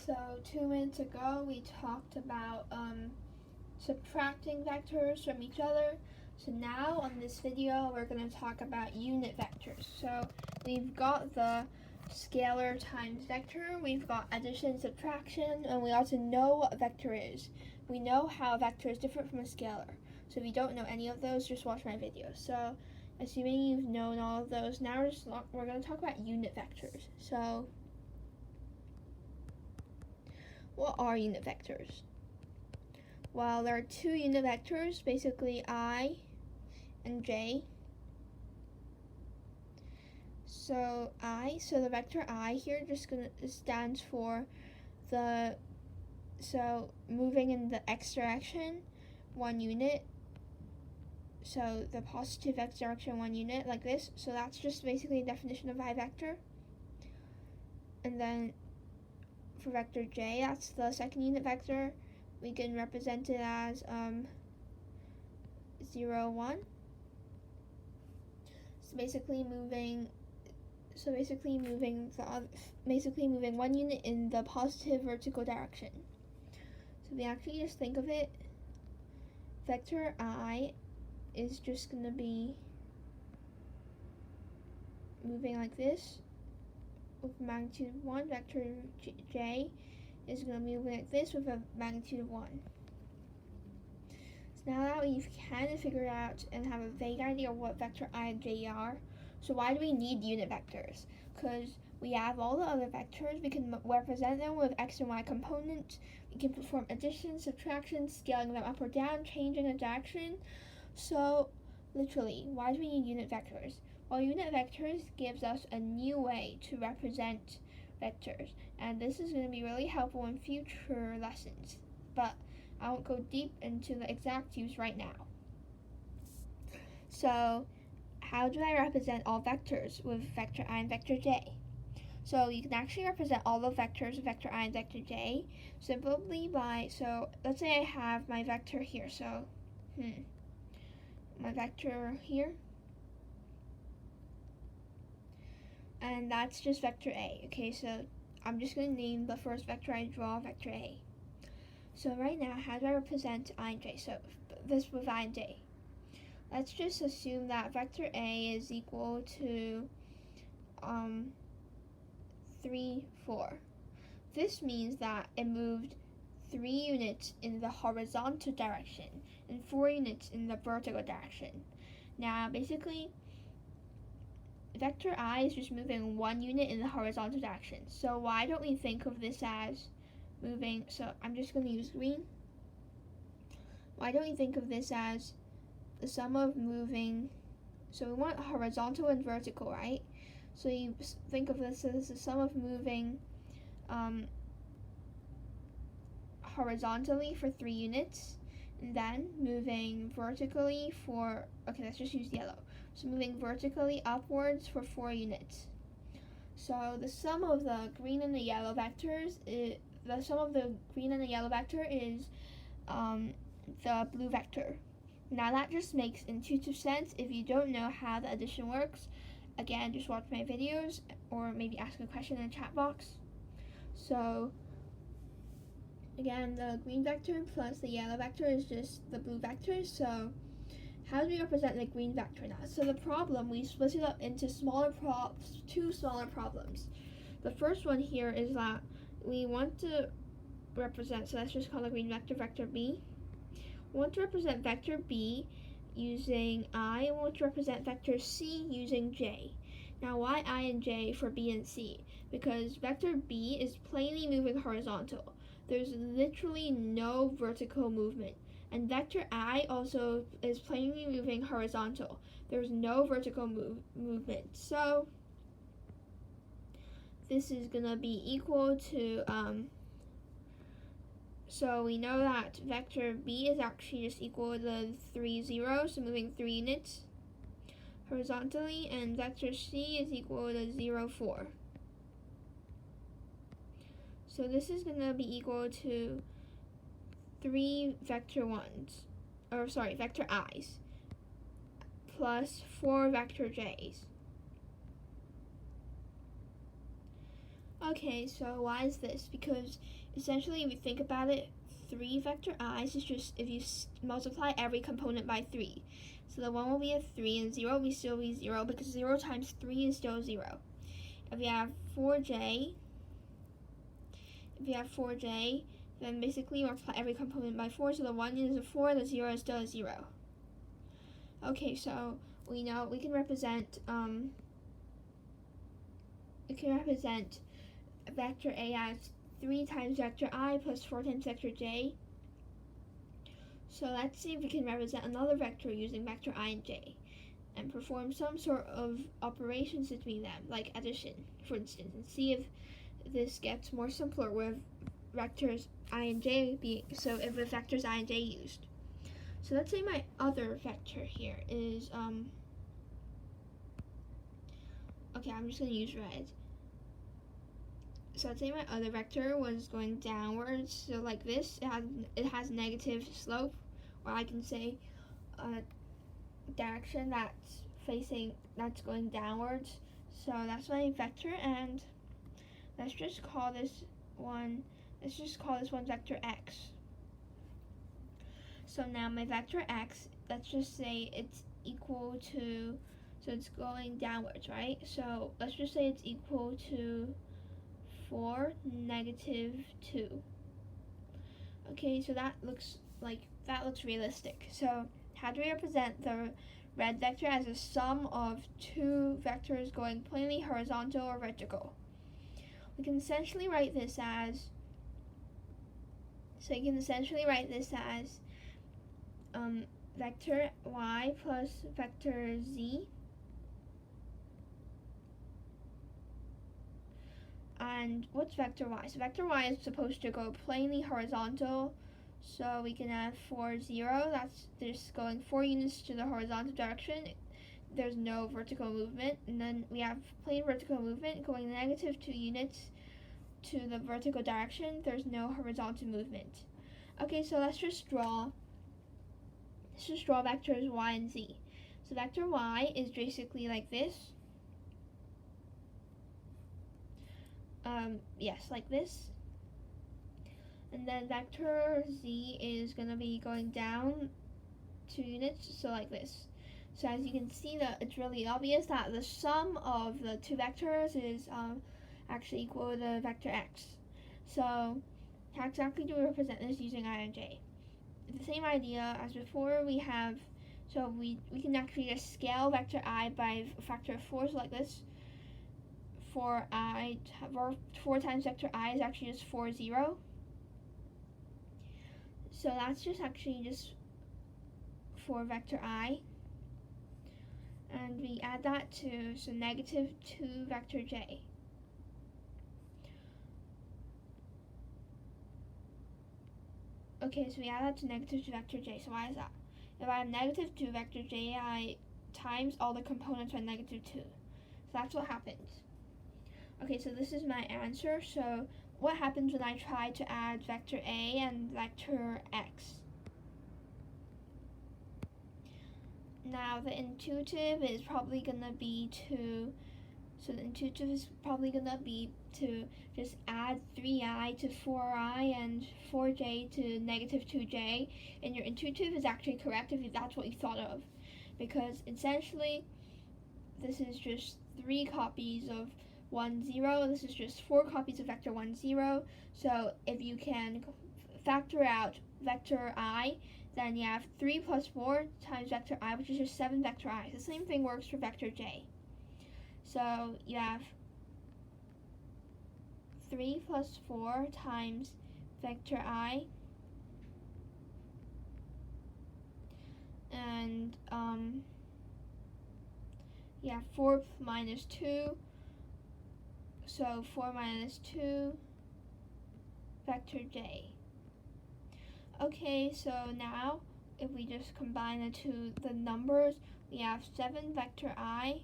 So 2 minutes ago we talked about subtracting vectors from each other. So now on this video we're going to talk about unit vectors. So we've got the scalar times vector, we've got addition, subtraction, and we also know what a vector is. We know how a vector is different from a scalar. So if you don't know any of those, just watch my video. So assuming you've known all of those, now we're going to talk about unit vectors. So what are unit vectors? Well, there are two unit vectors, basically I and j. So the vector I here stands for moving in the x direction, 1 unit. So the positive x direction, 1 unit, like this. So that's just basically a definition of I vector. And then for vector j, that's the second unit vector. We can represent it as 0, 1. So basically moving 1 unit in the positive vertical direction. So we actually just think of it, vector I is just going to be moving like this with magnitude of 1. Vector j is going to be moving like this with a magnitude of 1. So now that we've kind of figured out and have a vague idea of what vector I and j are, so why do we need unit vectors? Because we have all the other vectors, we can represent them with x and y components, we can perform addition, subtraction, scaling them up or down, changing a direction. So literally, why do we need unit vectors? Well, unit vectors gives us a new way to represent vectors, and this is going to be really helpful in future lessons, but I won't go deep into the exact use right now. So how do I represent all vectors with vector I and vector j? So you can actually represent all the vectors with vector I and vector j simply by, so let's say I have my vector here, so my vector here, and that's just vector A. Okay, so I'm just going to name the first vector I draw vector A. So right now, how do I represent I and j? So this with I and j. Let's just assume that vector A is equal to 3, 4. This means that it moved 3 units in the horizontal direction and 4 units in the vertical direction. Now basically, vector I is just moving 1 unit in the horizontal direction. So why don't we think of this as moving, so I'm just going to use green. Why don't we think of this as the sum of moving, so we want horizontal and vertical, right? So you think of this as the sum of moving horizontally for 3 units, and then moving vertically for, okay, let's just use yellow. So moving vertically upwards for 4 units. So the sum of the green and the yellow vectors is, the sum of the green and the yellow vector is the blue vector. Now that just makes intuitive sense. If you don't know how the addition works, again, just watch my videos or maybe ask a question in the chat box. So again, the green vector plus the yellow vector is just the blue vector. So how do we represent the green vector now? So the problem, we split it up into two smaller problems. The first one here is that we want to represent, so let's just call the green vector vector B. We want to represent vector B using I, and we want to represent vector C using J. Now why I and J for B and C? Because vector B is plainly moving horizontal. There's literally no vertical movement. And vector I also is plainly moving horizontal. There's no vertical movement. So this is going to be equal to, so we know that vector B is actually just equal to 3, 0, so moving 3 units horizontally, and vector C is equal to 0, 4. So this is going to be equal to 3 vector I's plus 4 vector J's. Okay, so why is this? Because essentially, if you think about it, 3 vector i's is just if you multiply every component by 3. So the 1 will be a 3 and 0 will still be 0 because 0 times 3 is still 0. If you have 4j, then basically you multiply every component by 4. So the 1 is a 4, the 0 is still a 0. Okay, so we know we can represent vector a as 3 times vector I plus 4 times vector j. So let's see if we can represent another vector using vector I and j and perform some sort of operations between them, like addition, for instance, and see if this gets more simpler with vectors I and j with vectors I and j used. So let's say my other vector here is okay, I'm just going to use red. So let's say my other vector was going downwards, so like this, it has negative slope, or I can say direction that's going downwards. So that's my vector, and let's just call this one vector x. So now my vector x, let's just say it's equal to, so it's going downwards, right? So let's just say it's equal to 4, -2. Okay, so that looks realistic. So how do we represent the red vector as a sum of 2 vectors going plainly horizontal or vertical? We can essentially write this as vector y plus vector z. And what's vector y? So vector y is supposed to go plainly horizontal. So we can have 4, 0. That's just going 4 units to the horizontal direction. There's no vertical movement. And then we have plain vertical movement going -2 units to the vertical direction. There's no horizontal movement. Okay, so let's just draw vectors y and z. So vector y is basically like this. Yes, like this. And then vector z is going to be going down 2 units, so like this. So as you can see, that it's really obvious that the sum of the 2 vectors is actually equal to vector x. So how exactly do we represent this using I and j? The same idea as before. We can actually just scale vector I by a factor of 4, so like this. 4 times vector I is actually just 4, 0. So that's just actually just for vector I. And we add that to, so -2 vector j. Okay, so we add that to -2 vector j. So why is that? If I have -2 vector j, I times all the components by -2. So that's what happens. Okay, so this is my answer. So what happens when I try to add vector A and vector X? Now the intuitive is probably gonna be to just add 3i to 4i and 4j to -2j, and your intuitive is actually correct if that's what you thought of, because essentially this is just 3 copies of 1, 0. This is just 4 copies of vector 1, 0. So if you can factor out vector I, then you have 3 plus 4 times vector I, which is just 7 vector I. The same thing works for vector j. So you have 3 plus 4 times vector I, and 4 minus 2, so 4 minus 2 vector j. Okay, so now if we just combine the numbers, we have 7 vector I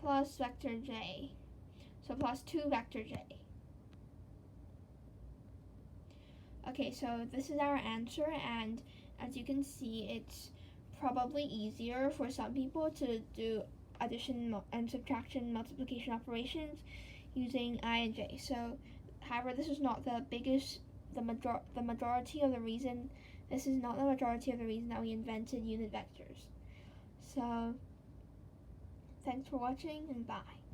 plus vector j, so plus 2 vector j. Okay, so this is our answer, and as you can see, it's probably easier for some people to do addition and subtraction multiplication operations using I and j. So, however, this is not the biggest, the majority of the reason. This is not the majority of the reason that we invented unit vectors. So, thanks for watching and bye.